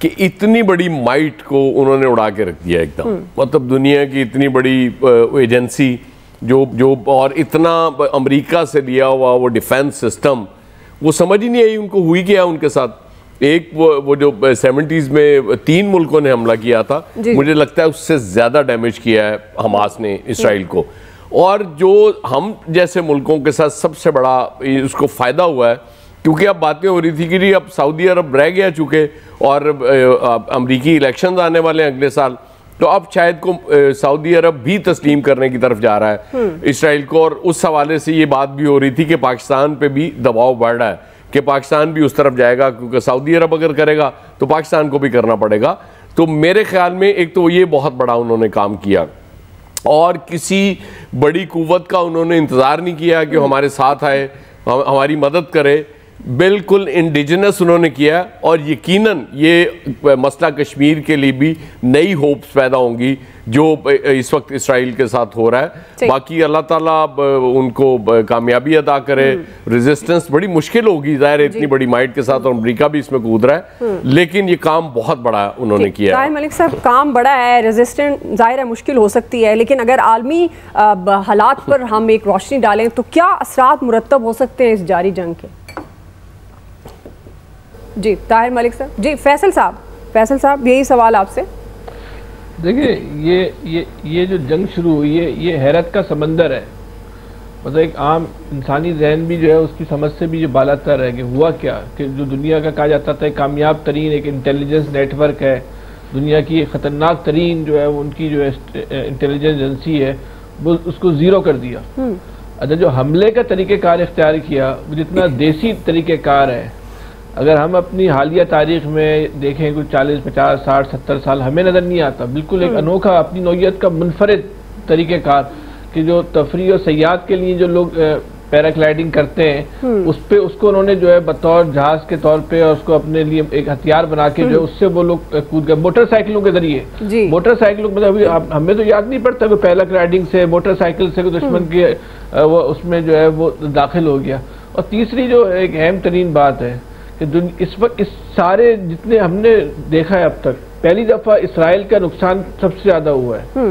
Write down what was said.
کہ اتنی بڑی مائٹ کو انہوں نے اڑا کے رکھ دیا ایک دم. مطلب دنیا کی اتنی بڑی ایجنسی جو اور اتنا امریکہ سے لیا ہوا وہ ڈیفینس سسٹم, وہ سمجھ ہی نہیں آئی ان کو ہوئی کیا ان کے ساتھ. ایک وہ جو 70s میں 3 ملکوں نے حملہ کیا تھا, مجھے لگتا ہے اس سے زیادہ ڈیمیج کیا ہے حماس نے اسرائیل کو. اور جو ہم جیسے ملکوں کے ساتھ سب سے بڑا اس کو فائدہ ہوا ہے, کیونکہ اب باتیں ہو رہی تھی کہ اب سعودی عرب رہ گیا چونکہ, اور امریکی الیکشنز آنے والے ہیں اگلے سال, تو اب شاید کو سعودی عرب بھی تسلیم کرنے کی طرف جا رہا ہے اسرائیل کو. اور اس حوالے سے یہ بات بھی ہو رہی تھی کہ پاکستان پہ بھی دباؤ بڑھ رہا ہے کہ پاکستان بھی اس طرف جائے گا, کیونکہ سعودی عرب اگر کرے گا تو پاکستان کو بھی کرنا پڑے گا. تو میرے خیال میں ایک تو یہ بہت بڑا انہوں نے کام کیا, اور کسی بڑی قوت کا انہوں نے انتظار نہیں کیا کہ ہمارے ساتھ آئے, ہماری مدد کرے. بالکل انڈیجنس انہوں نے کیا, اور یقیناً یہ مسئلہ کشمیر کے لیے بھی نئی ہوپس پیدا ہوں گی جو اس وقت اسرائیل کے ساتھ ہو رہا ہے. باقی اللہ تعالیٰ ان کو کامیابی عطا کرے. ریزسٹنس بڑی مشکل ہوگی ظاہر ہے اتنی بڑی مائٹ کے ساتھ, اور امریکہ بھی اس میں کود رہا ہے, لیکن یہ کام بہت بڑا انہوں نے کیا ہے. طاہر ملک صاحب, کام بڑا ہے, ریزسٹنس ظاہر ہے مشکل ہو سکتی ہے, لیکن اگر عالمی حالات پر ہم ایک روشنی ڈالیں تو کیا اثرات مرتب ہو سکتے ہیں اس جاری جنگ کے؟ جی طاہر ملک صاحب. جی فیصل صاحب یہی سوال آپ سے. دیکھیں یہ جو جنگ شروع ہوئی ہے یہ حیرت کا سمندر ہے. مطلب ایک عام انسانی ذہن بھی جو ہے اس کی سمجھ سے بھی جو بالا تر ہے کہ ہوا کیا, کہ جو دنیا کا کہا جاتا تھا کامیاب ترین ایک انٹیلیجنس نیٹ ورک ہے, دنیا کی خطرناک ترین جو ہے ان کی جو انٹیلیجنس ایجنسی ہے, وہ اس کو زیرو کر دیا. اچھا, جو حملے کا طریقہ کار اختیار کیا وہ جتنا دیسی طریقہ کار ہے, اگر ہم اپنی حالیہ تاریخ میں دیکھیں کوئی 40 50 60 70 سال ہمیں نظر نہیں آتا. بالکل ایک انوکھا اپنی نوعیت کا منفرد طریقہ کار کہ جو تفریح اور سیاحت کے لیے جو لوگ پیراگلائڈنگ کرتے ہیں اس کو انہوں نے جو ہے بطور جہاز کے طور پہ اور اس کو اپنے لیے ایک ہتھیار بنا کے جو اس سے وہ لوگ کود گئے موٹر سائیکلوں کے ذریعے. موٹر سائیکلوں مطلب ہمیں تو یاد نہیں پڑتا کہ پیراگلائڈنگ سے موٹر سائیکل سے دشمن کے وہ اس میں جو ہے وہ داخل ہو گیا. اور تیسری جو ایک اہم ترین بات ہے کہ اس وقت اس سارے جتنے ہم نے دیکھا ہے اب تک, پہلی دفعہ اسرائیل کا نقصان سب سے زیادہ ہوا ہے.